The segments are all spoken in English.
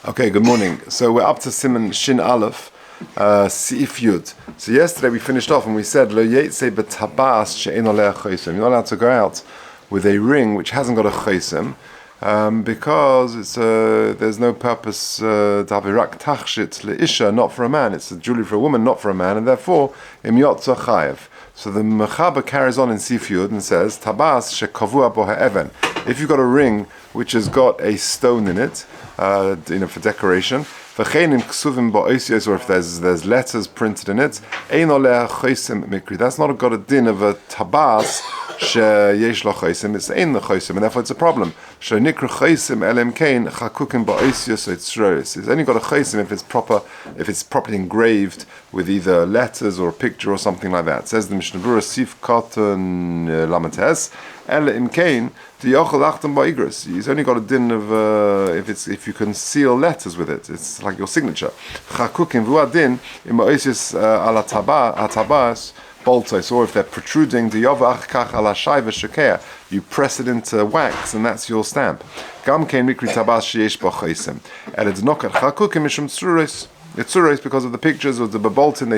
Okay, good morning. So we're up to Siman Shin Aleph, Seif Yud. So yesterday we finished off and we said, Lo yetze b'tabas she'en oleh chosim. You're not allowed to go out with a ring which hasn't got a chosim, because there's no purpose to have a rak tachshit le'isha, not for a man. It's a jewelry for a woman, not for a man, and therefore im yotza chayev. So the Mechaber carries on in Seif Yud and says, Tabas she'kavua bo ha'even. If you've got a ring which has got a stone in it, for decoration, or if there's letters printed in it, that's not got a din of a tabas sheyesh lo chosim. It's ein the chosim, and therefore it's a problem. It's only got a chosim if it's properly engraved with either letters or a picture or something like that. It says the Mishnah Berurah Sif Katan Lamates. He's only got a din of if you can seal letters with it. It's like your signature. Or if they're protruding, you press it into wax, and that's your stamp. It's tzuros because of the pictures of the baboltin,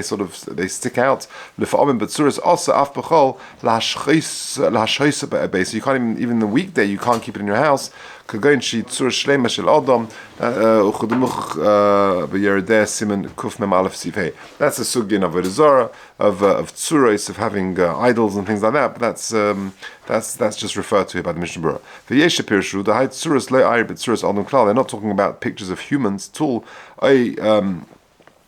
they stick out. But tzuros also af b'chol lahashchis. So you can't even the weekday you can't keep it in your house. Kagoin shi tzuros shlema shel adam uchudemuch b'yeredeh siman kuf mem aleph sivhei. That's a sugyan of avodah zarah, of tzuros, of having idols and things like that. But that's just referred to here by the Mishnah Berurah. V'yesh pirshu the high tzuros lo ayir b'tzuros adam klal. They're not talking about pictures of humans at all.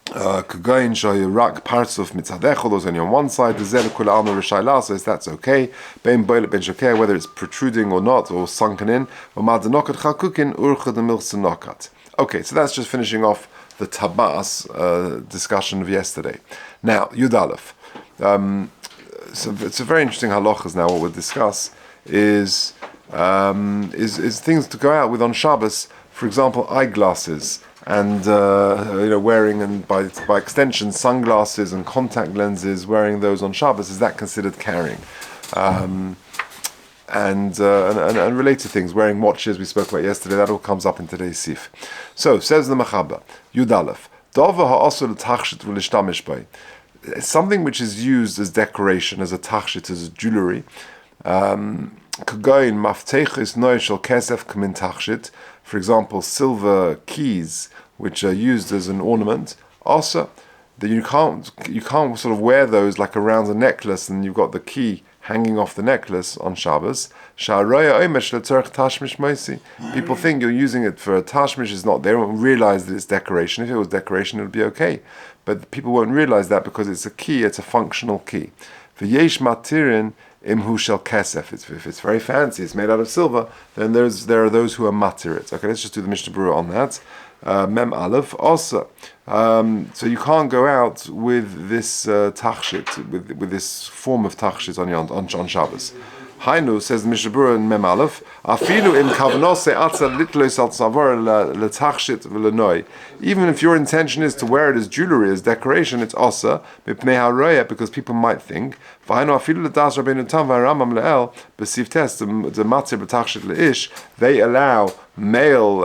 Kagain rak parts of mitzadech, those only on one side. The zel kul alma rishayla says that's okay. Ben boilet ben shokeh, whether it's protruding or not or sunken in. Or madanokat chakukin urcha the milsenokat. Okay, so that's just finishing off the tabas discussion of yesterday. Now Yud Aleph. So it's a very interesting halachas. Now what we'll discuss is things to go out with on Shabbos. For example, eyeglasses. And wearing, and by extension, sunglasses and contact lenses, wearing those on Shabbos, is that considered carrying? And related things, wearing watches we spoke about yesterday, that all comes up in today's Sif. So says the Mechaber, Yud Aleph, something which is used as decoration, as a tachshit, as a jewelry. For example, silver keys, which are used as an ornament. Also, that you can't sort of wear those like around a necklace, and you've got the key hanging off the necklace on Shabbos. People think you're using it for a tashmish. Is not. They don't realize that it's decoration. If it was decoration, it would be okay. But people won't realize that because it's a key. It's a functional key. V'yesh matirin imhu shel kesef. If it's very fancy, it's made out of silver, then there are those who are matir it. Okay, let's just do the Mishnah Berurah on that. Mem Aleph also. So you can't go out with this tachshit, with this form of tachshit on Shabbos. Hainu, says the Mishnah Berurah in Mem Aleph, afilu im kavanose atza litlos al tzavar letachshit v'lenoi. Even if your intention is to wear it as jewelry, as decoration, it's asa mipnei haroya, because people might think. V'hainu afilu ledas Rabbeinu Tam v'Ramam le'el b'sif test the matzir b'tachshit leish. They allow male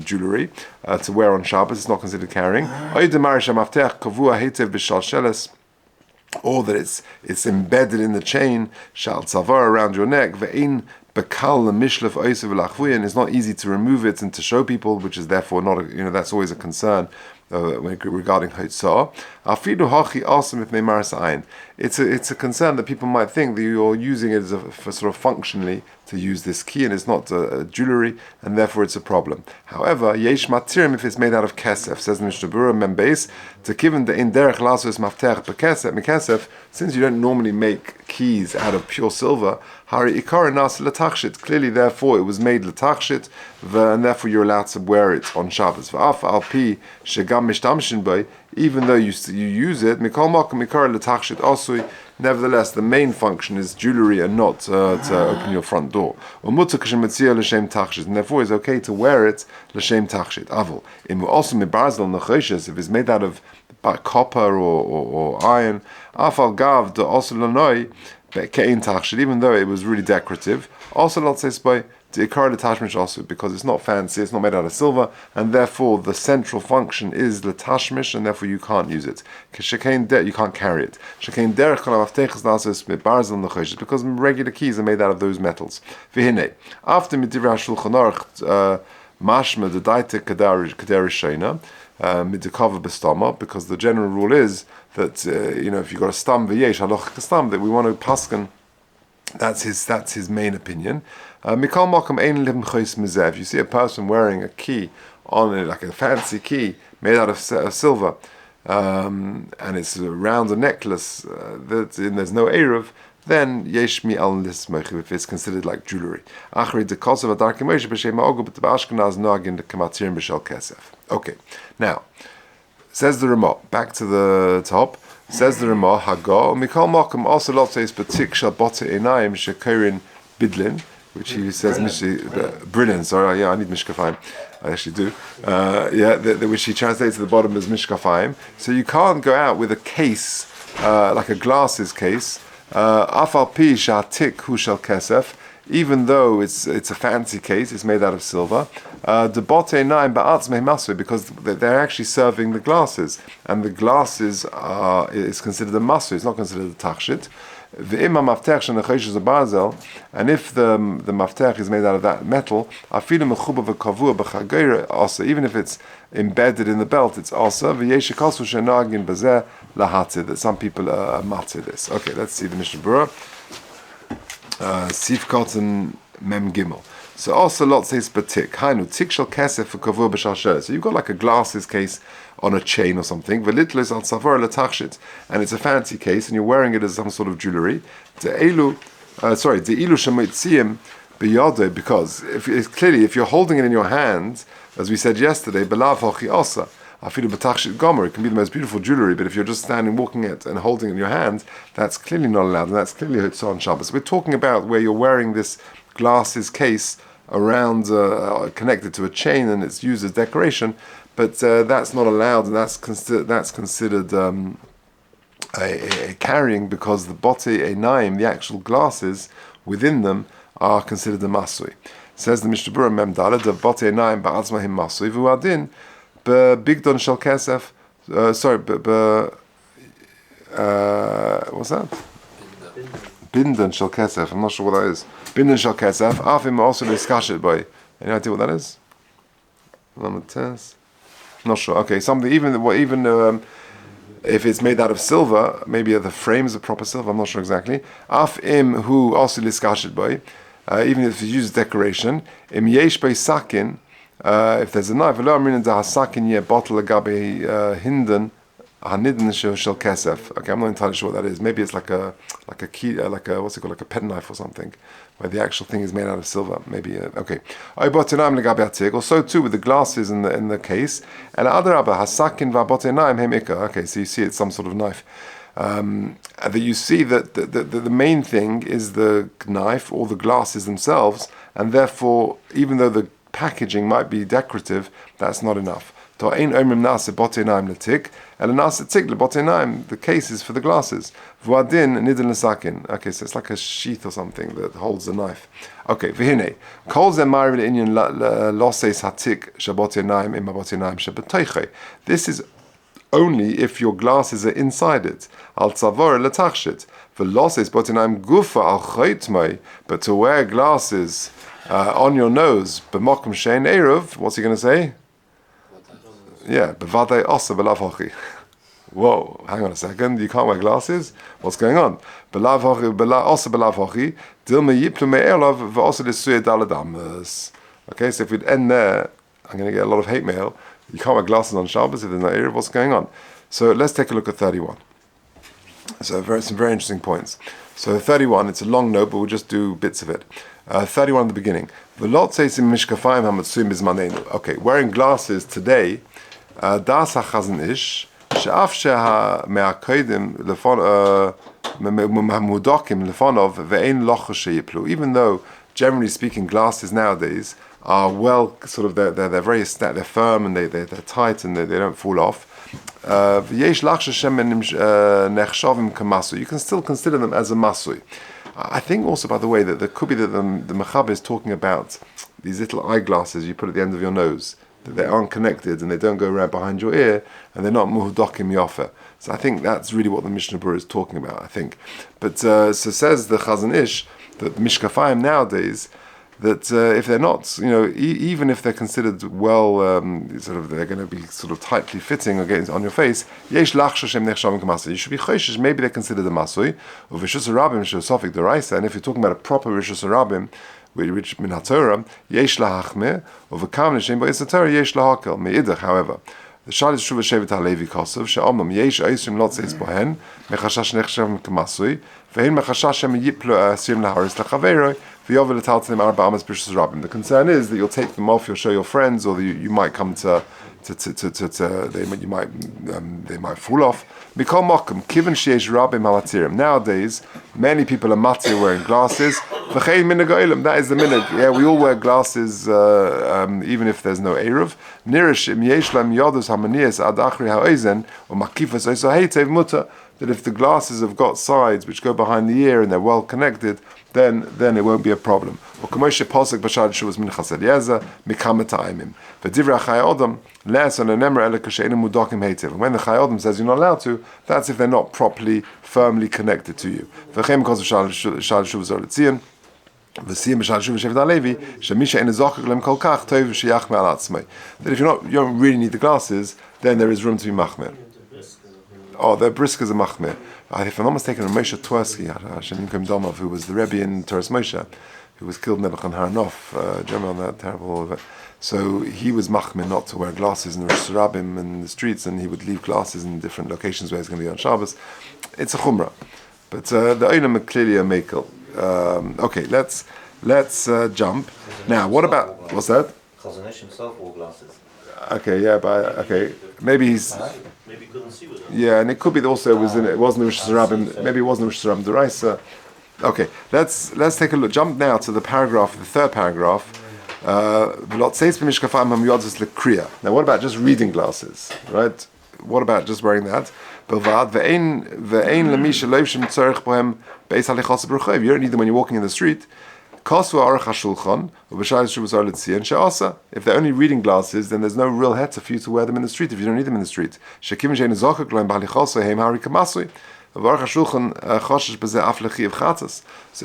jewelry to wear on Shabbos. It's not considered carrying. Or that it's embedded in the chain, shal tzavar, around your neck, ve'in bekal mishlef oisev v'lachvuyin, it's not easy to remove it and to show people, which is therefore not that's always a concern regarding Hotzah. Afidu hachi asim if maris ayin. It's a concern that people might think that you're using it for sort of functionally to use this key, and it's not jewelry, and therefore it's a problem. However, yesh matirim if it's made out of kesef, says the Mishnah Berurah Membeis, to given the in derech lasos maftech bekesef, since you don't normally make keys out of pure silver, hari ikar nas letachshit. Clearly, therefore, it was made letachshit, and therefore you're allowed to wear it on Shabbos. V'af al pi shegam mishtamshin by, even though you use it, mikol makom ikar letachshit asui. Nevertheless, the main function is jewelry and not to open your front door. And therefore, it's okay to wear it l'shem tachshit. Avol also mibarzal nechoshes, if it's made out of copper or iron. Afal gav the also lanoi kein tachshit, even though it was really decorative. Also, let's say by because it's not fancy, it's not made out of silver, and therefore the central function is l'tashmish, and therefore you can't use it. You can't carry it. Because regular keys are made out of those metals. After Midivra Shulchan Aruch, mashma the daita kaderishena midikava bestama, because the general rule is that if you've got a stam v'yesh halachic stam, that we want to paskin. That's his main opinion. Mikal makam ein lim chois mezev. You see a person wearing a key on it, like a fancy key made out of silver, and it's around a necklace. There's no eruv. Then yeshmi al lismech, if it's considered like jewelry. Achri de kosev adarkim moshe b'shem ma'ogu but b'ashkenaz noagin de kamatzir b'shel kesef. Okay, now says the Ramah. Back to the top. Says the Ramah, Hagar, Mikal Mokum also lot says Batik Shabbota Einayim Shekirin Bidlin, which he says Brilliant, sorry, yeah, I need Mishkafayim. I actually do. Which he translates to the bottom as Mishkafayim. So you can't go out with a case, like a glasses case, Afal Pi Shatik Hu Shel Kesef, even though it's a fancy case, it's made out of silver. The bote nine ba'atz mehimasui, because they're actually serving the glasses, and the glasses is considered a masu. It's not considered a tachshit. The imam maftech shenechosh is a barzel, and if the maftech is made out of that metal, afilu mechuba v'kavua b'chageira also, even if it's embedded in the belt, it's also v'yesh kasu shenagin bazeh lahatid, that some people are matzid this. Okay, let's see the Mishnah Berurah. Sif Cotton Mem Gimel. So also lot says batik. Hainu tik shel kesef for kavur b'shalsher. So you've got like a glasses case on a chain or something. V'litlis al savar letachshit, and it's a fancy case, and you're wearing it as some sort of jewelry. De'ilu shemitziim biyado, because if you're holding it in your hand, as we said yesterday, belav hochi osa. Afilu b'tachshit gomer, it can be the most beautiful jewelry, but if you're just standing, walking it, and holding it in your hand, that's clearly not allowed, and that's clearly Hotzah on Shabbos. We're talking about where you're wearing this glasses case around, connected to a chain, and it's used as decoration, but that's not allowed, and that's considered a carrying, because the bote einayim, the actual glasses within them, are considered a masui. Says the Mishnah Berurah Mem Daled, the bote einayim ba'atzmahim masui v'uadin bigdon shel kesef. What's that? Bindan shel kesef. I'm not sure what that is. Bindan shel kesef. Afim also discussed by. Any idea what that is? Number 10. Not sure. Okay, something even if it's made out of silver, maybe the frames are proper silver. I'm not sure exactly. Afim who also discussed by. Even if it's used as decoration. Im yesh by sakin. If there's a knife, bottle agabe hindan hanidin shel kesef. Okay, I'm not entirely sure what that is. Maybe it's like a key, what's it called, like a penknife or something, where the actual thing is made out of silver. Maybe okay. Also too with the glasses in the case. And okay, so you see it's some sort of knife. That you see that the main thing is the knife or the glasses themselves, and therefore, even though the packaging might be decorative, that's not enough. The case is for the glasses. Okay, so it's like a sheath or something that holds the knife. Okay, this is only if your glasses are inside it. But to wear glasses on your nose, b'mokum shein eruv, what's he going to say? Yeah, b'vadei osa b'lav hochi. Whoa, hang on a second, you can't wear glasses? What's going on? B'lav hochi, osa b'lav hochi, dilma yiplu me'elav v'osa l'suye daladamas. Okay, so if we'd end there, I'm going to get a lot of hate mail. You can't wear glasses on Shabbos if there's no eruv. What's going on? So let's take a look at 31. So some very interesting points. So 31, it's a long note, but we'll just do bits of it. 31 at the beginning. Okay, wearing glasses today, das hachazon ish, she'af she'ha-me'akodim mudokim lefonov ve'ein locha she'yiplu. Even though, generally speaking, glasses nowadays are well, sort of, they're very they're firm, and they're tight, and they don't fall off. You can still consider them as a masui. I think also, by the way, that there could be that the Mechaber is talking about these little eyeglasses you put at the end of your nose, that they aren't connected and they don't go around behind your ear, and they're not muhdokim yofa. So I think that's really what the Mishnah Berurah is talking about, I think. But so says the Chazon Ish that the Mishkafayim nowadays, that if they're not, even if they're considered well, they're going to be sort of tightly fitting against on your face, yesh lachshash shem nechshavim k'masui. You should be choishish. Maybe they're considered a masui, or v'rishus harabim shesofik deraisa. And if you're talking about a proper rishus harabim, which min haTorah, yesh lahachmir, or v'kam l'shem ba'is haTorah, yesh lahakel. Me'idach, however. The Shal is Shuva Shevet HaLevi Kosov, she'omnam yesh oisim lot seis bohen, mechashash nechshavim k'masui, ve'hin mechashash shem yiplu asim laharis lachaveroi, the concern is that you'll take them off, you'll show your friends, or you might come to they might fall off. Nowadays, many people are matir wearing glasses. That is the minhag. Yeah, we all wear glasses, even if there's no eruv. That if the glasses have got sides which go behind the ear and they're well connected, then it won't be a problem. When the Chai Odom says you're not allowed to, that's if they're not properly, firmly connected to you. That if you don't really need the glasses, then there is room to be machmir. Oh, they're brisk as a machmir. If I'm not mistaken, Moshe Twersky, Hashem Yimkom Domov, who was the Rebbe in Toras Moshe, who was killed in Nebuchadnezzar, do you remember that terrible event? So he was machmir not to wear glasses in the Rosh Hashanah in the streets, and he would leave glasses in different locations where he's going to be on Shabbos. It's a chumrah, but the Olam are clearly a mekel. Okay, let's jump now. What about what's that? Chazon Ish himself wore glasses. Okay, yeah, but maybe he's. Maybe he couldn't see with them. Yeah, and it could be that also it wasn't Rosh Hashanah. Maybe it wasn't Rosh Hashanah Deraisa. Okay, let's take a look. Jump now to the third paragraph. Now, what about just reading glasses, right? What about just wearing that? You don't need them when you're walking in the street. If they're only reading glasses, then there's no real heter for you to wear them in the street if you don't need them in the street. So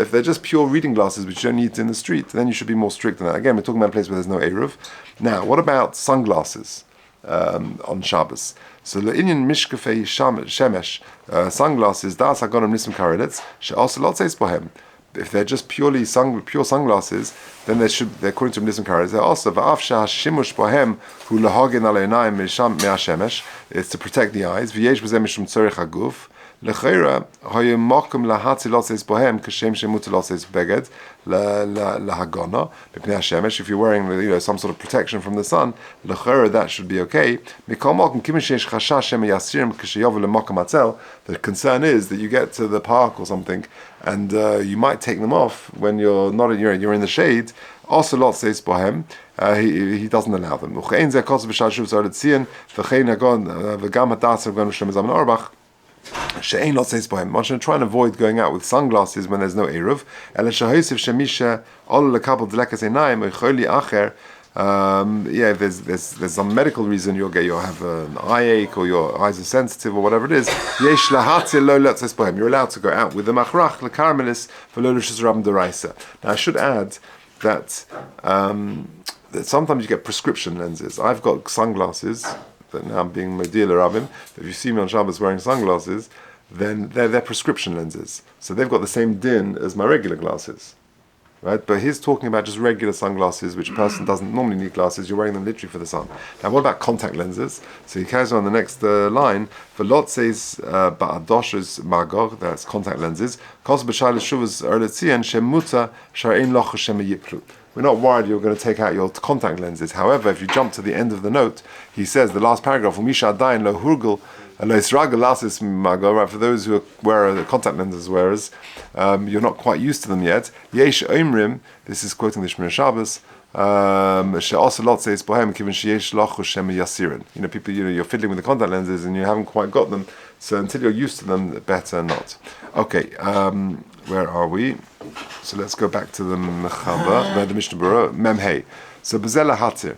if they're just pure reading glasses which you don't need in the street, then you should be more strict on that. Again, we're talking about a place where there's no eruv. Now, what about sunglasses on Shabbos? So the Indian mishkafei shemesh sunglasses das hagonim nism karedetz she'also lot says bohem. If they're just pure sunglasses, then they're according to Nism Kares. They're also va'afsha shimush bohem hu lahagin aleinayim me'ashemesh. It's to protect the eyes. V'yesh b'zeh mishum tzorich haguf. Lechera hayim makom lahatzi lotzeis bohem kashem shemut lotzeis beged lahagana b'pnei hashemesh. If you're wearing some sort of protection from the sun, lechera that should be okay. Mikol makom kimin sheish chashash shem yasirim kasheyavu lemakom atzel. The concern is that you get to the park or something, and you might take them off when you're not you're in the shade. Also, lot says bohem. He doesn't allow them. She'ein lot says bohem. One should try and avoid going out with sunglasses when there's no eruv. There's some medical reason you'll have an eye ache or your eyes are sensitive or whatever it is. You're allowed to go out with the machrach lekaramelis for lo l'shus rabim deraisa. Now I should add that sometimes you get prescription lenses. I've got sunglasses that now I'm being modil rabim. If you see me on Shabbos wearing sunglasses, then they're prescription lenses. So they've got the same din as my regular glasses. Right, but he's talking about just regular sunglasses, which a person doesn't normally need glasses. You're wearing them literally for the sun. Now, what about contact lenses? So he carries on the next line. For lot says ba'adosh's magor, that's contact lenses. We're not worried you're going to take out your contact lenses. However, if you jump to the end of the note, he says the last paragraph. Right, for those who wear the contact lenses wearers, you're not quite used to them yet. Yesh oimrim, this is quoting the Shemir Shabbos. She'asalot says bohem kiven sheyesh lachu shem yasirin. People, you're fiddling with the contact lenses and you haven't quite got them. So until you're used to them, better not. Okay, Where are we? So let's go back to the Mechaba, the Mishnah Berurah, Mem Hey. So Bezela Hatir.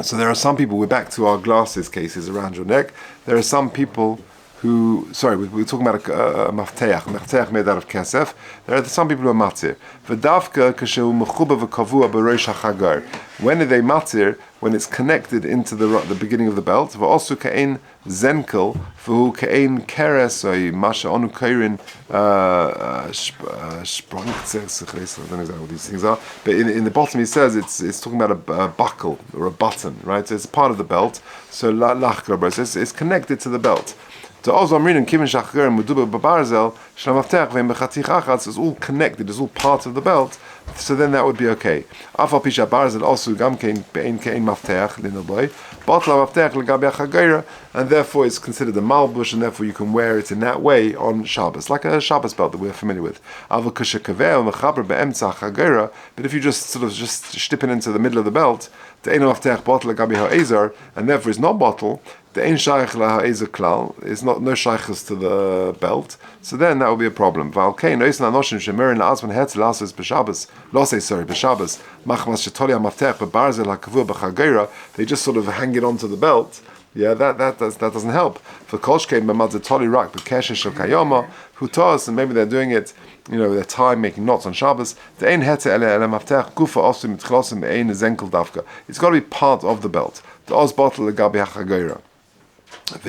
So there are some people, we're back to our glasses cases around your neck. There are some people who, we're talking about a mafteach made out of kesef. There are some people who are matir. V'davka kashu mechuba v'kavua b'rosh hachagar. When are they matir? When it's connected into the beginning of the belt. V'osu ka'ein zenkel v'hu ka'ein keres or masha onu kairin sprangtzes. I don't know exactly what these things are. But in the bottom he says it's talking about a buckle or a button, right? So it's part of the belt. So it's connected to the belt. So also I'm reading Kivin Shachgar and Muduba Babarzel, Shlamaftech, Vem Bechatich Achatz is all connected, it's all part of the belt, so then that would be okay. Afal Pisha Barzel also Gamkein Bein Kein Maftech, Linoboy, Botla Maftech Legabi Achagaira, and therefore it's considered a malbush, and therefore you can wear it in that way on Shabbos, like a Shabbos belt that we're familiar with. Aval Kusha Kaveh, Mechaber Be'emtza Achagaira, but if you just stip it into the middle of the belt, the Ein Maftech Botla Gabi Ha'ezar, and therefore it's not bottle, the ein shaykh la ha'ezer klal is not no shaykhs to the belt, so then that will be a problem. V'alkein oisna noshim shemerin la'azman hetz lasos b'Shabbos, b'Shabbos machmas shetoli ha'maftech b'barzel ha'kavur b'chageira, they just sort of hang it onto the belt. Yeah, that doesn't help. For kolshkein b'madzeh toli rak b'kesher shel kayoma hutos, and maybe they're doing it, they're tying, making knots on Shabbos. The ein hetze ele maftech gufa osim mitchlosim ein zenkel davka. It's got to be part of the belt. The oz bottle legabi ha'chageira. If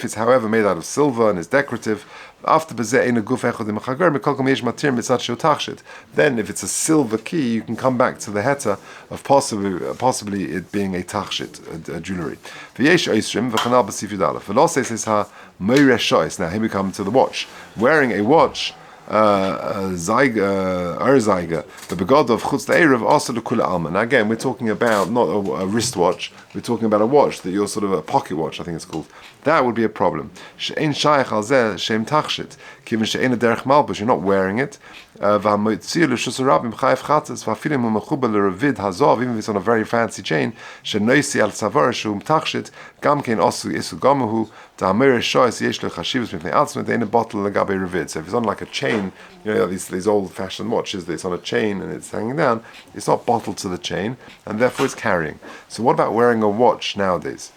it's however made out of silver and is decorative, then if it's a silver key, you can come back to the heta of possibly it being a tachshit, a jewelry. Now here we come to the watch. Wearing a watch, Erzaiga, the begod of Chutz Erev, also the Kula Alma. Now again, we're talking about not a wristwatch, we're talking about a watch that you're sort of a pocket watch, I think it's called. That would be a problem. She'ein shaykh al zeh she'em tachshit, kivin she'ein a derech malbush, you're not wearing it. V'hamoitzir l'shus rabim chayev chatzes v'afilim u'mechuba l'revid hazov, even if it's on a very fancy chain, she'noisi al tzavar she'um tachshit, gam kein osu isu gomuhu, ta'amir shoyes yesh lo chashivus mipnei atzmet, ein a bottle l'gabe revid. So if it's on like a chain, these old-fashioned watches, it's on a chain and it's hanging down, it's not bottled to the chain, and therefore it's carrying. So what about wearing a watch nowadays?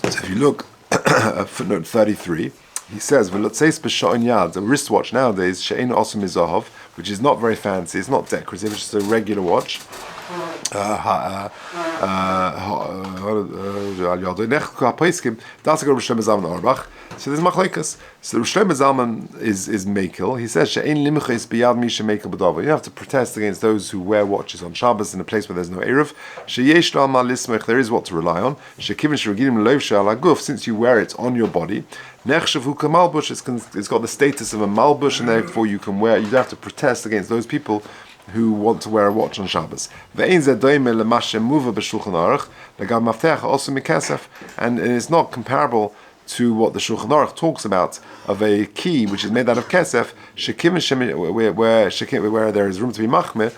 So if you look at footnote 33, he says, a wristwatch nowadays, she'ein osum mizahov, which is not very fancy, it's not decorative, it's just a regular watch. So there's machlekes. So the Shlomo Zalman is mekel. He says she'ein limches biyad misha mekel b'davar. You have to protest against those who wear watches on Shabbos in a place where there's no eruv. Sheyesh lo amal lismech. There is what to rely on. She'kivin she'regilim loiv she'al aguf. Since you wear it on your body, nechshav hu kamalbush. It's got the status of a malbush, and therefore you can wear. You have to protest against those people who want to wear a watch on Shabbos. And it's not comparable to what the Shulchan Aruch talks about of a key which is made out of kesef, where there is room to be machmeh,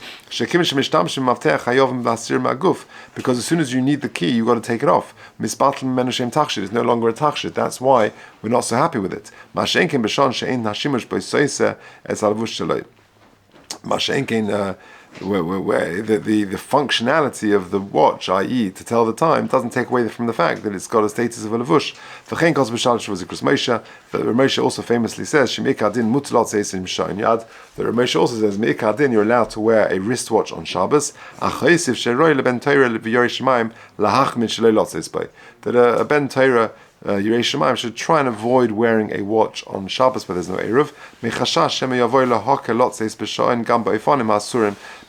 because as soon as you need the key, you've got to take it off. It's no longer a tachshit. That's why we're not so happy with it. Where the functionality of the watch, i.e. to tell the time, doesn't take away from the fact that it's got a status of a levush. The Ramosha also famously says, the Ramosha also says, you're allowed to wear a wristwatch on Shabbos, that a Ben Torah Yirei Shemaim should try and avoid wearing a watch on Shabbos where there's no Eruv,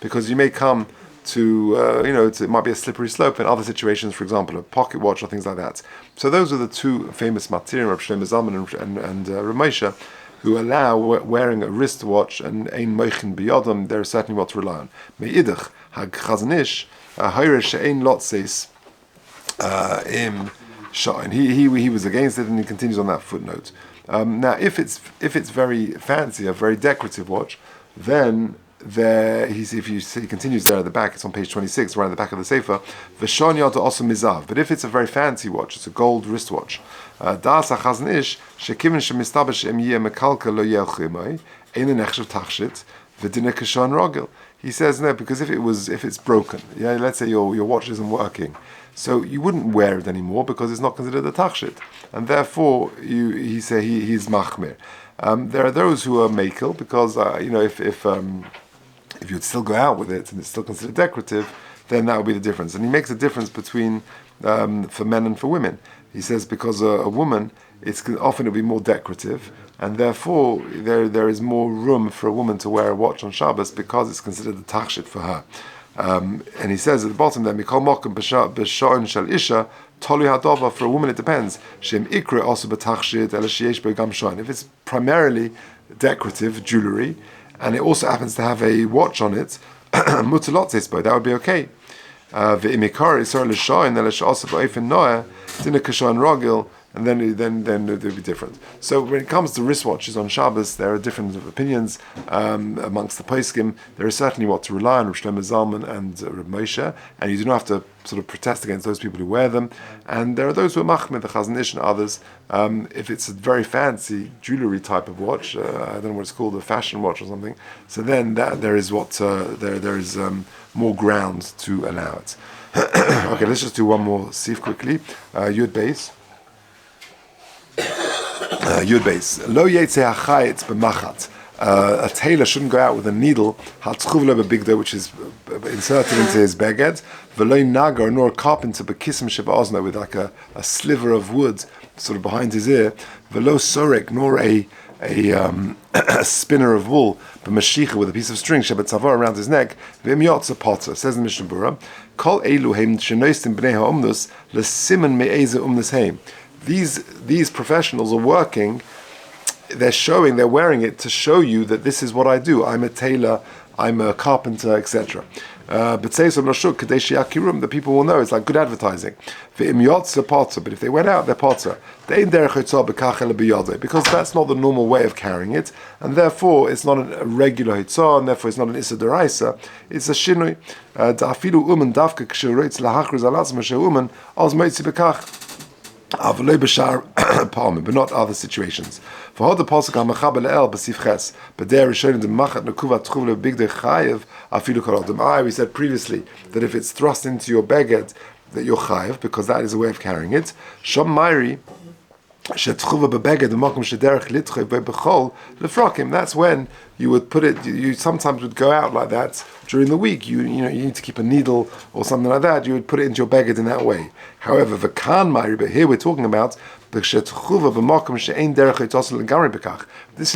because you may come to, it might be a slippery slope in other situations, for example, a pocket watch or things like that. So those are the two famous matirim, Rav Shlomo Zalman and Ramosha, who allow wearing a wristwatch and ein moichin biyodam. There is certainly what to rely on. Me'idach, ha'chazon ish, ha'hayre she'ein lotzeis im shine. He was against it, and he continues on that footnote. Now, if it's very fancy, a very decorative watch, then if you see, he continues there at the back, it's on page 26, right at the back of the Sefer, V'shon yod also mizav. But if it's a very fancy watch, it's a gold wristwatch, Das HaChazon Ish, shekiven shemistaber she'em yeh mekalka lo yelchu imay, eine nechshav tachshit, v'dina kashon rogel. He says no, because if it's broken, yeah, let's say your watch isn't working, so you wouldn't wear it anymore because it's not considered a tachshit, and therefore he's machmir. There are those who are makel because if you'd still go out with it and it's still considered decorative, then that would be the difference. And he makes a difference between for men and for women. He says because a woman, often it'll be more decorative, and therefore there is more room for a woman to wear a watch on Shabbos because it's considered a tachshit for her. And he says at the bottom there, Mikol Mokum b'sha'on shel isha tolu hadova. For a woman it depends. Shem ikra also b'tachshit ela sheyesh bo gam sha'on. If it's primarily decorative jewelry and it also happens to have a watch on it, mutalot zesbo, that would be okay. Ve'imikar isar l'sha'on ela she'asa ba'ofen noah dina kashon rogil. And then they'll be different. So when it comes to wristwatches on Shabbos, there are different opinions amongst the poskim. There is certainly what to rely on, Rav Shlomo Zalman and Reb Moshe, and you do not have to sort of protest against those people who wear them. And there are those who are machmir, the Chazon Ish and others. If it's a very fancy jewelry type of watch, I don't know what it's called, a fashion watch or something. So then there is more ground to allow it. Okay, let's just do one more sif quickly. Yud Beis. Yud Beis. Lo yetzeh hachayit b'machat. A tailor shouldn't go out with a needle, which is inserted into his beged, v'lo nagar, nor a carpenter b'kism sheba'ozna, with like a sliver of wood sort of behind his ear, v'lo sorek, nor a spinner of wool, b'mashicha, with a piece of string shebetzavar around his neck, v'im yotza potter. Says the Mishnah Berurah, kol elu heim shenoistim b'nei ha'omnus l'simen me'eze umnus heim. These professionals are working, they're wearing it to show you that this is what I do. I'm a tailor, I'm a carpenter, etc. But say some lashuk kadesh yakirum, the people will know. It's like good advertising. But if they went out, they're potter. Because that's not the normal way of carrying it, and therefore it's not a regular hitzah, and therefore it's not an issa deraisa. It's a shinui. Da'afilu uman davka k'sheroitz lahachriz alatzma she'uman az moitzi bekach. But not other situations. For the pasuk hamachabel el b'sifches, but there is shown in the machat nekuvat tchuv lebigdei chayev afilu korodem. We said previously that if it's thrust into your beged, that you're chayev, because that is a way of carrying it. Shom Mairi shetchuva bebeged the shederech litchoy bechol lefrakim. That's when you would put it. You sometimes would go out like that during the week. You need to keep a needle or something like that. You would put it into your beged in that way. However, the kan Mairi, but here we're talking about this is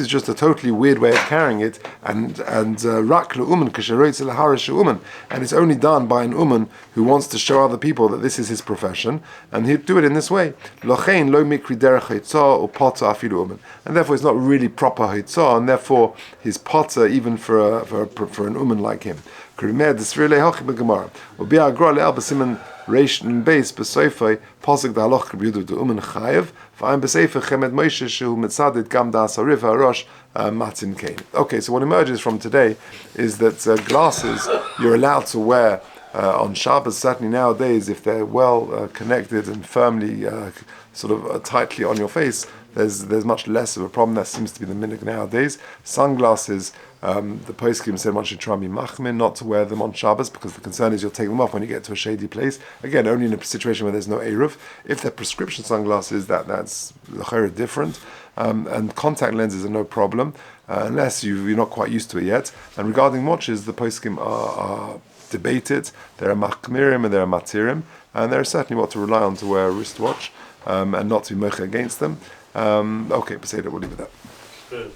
just a totally weird way of carrying it, and it's only done by an uman who wants to show other people that this is his profession, and he'd do it in this way. And therefore it's not really proper hitzah, and therefore he's potter even for an uman like him. Reish and base besayfei pasuk da halacha b'yudu de umen chayev v'ayim besayfei chemed Moshe shehu mitzadid gam da asariv ha'rosh matin kain. Okay, so what emerges from today is that glasses you're allowed to wear on Shabbos. Certainly nowadays, if they're well connected and firmly tightly on your face, there's much less of a problem. That seems to be the minhag nowadays. Sunglasses, the poskim said one should try and be machmir, not to wear them on Shabbos, because the concern is you'll take them off when you get to a shady place. Again, only in a situation where there's no eruv. If they're prescription sunglasses, that's different. And contact lenses are no problem, unless you're not quite used to it yet. And regarding watches, the poskim are debated. There are machmirim and there are matirim, and there is certainly what to rely on to wear a wristwatch, and not to be mocha against them. Okay, Peseda, we'll leave it at that.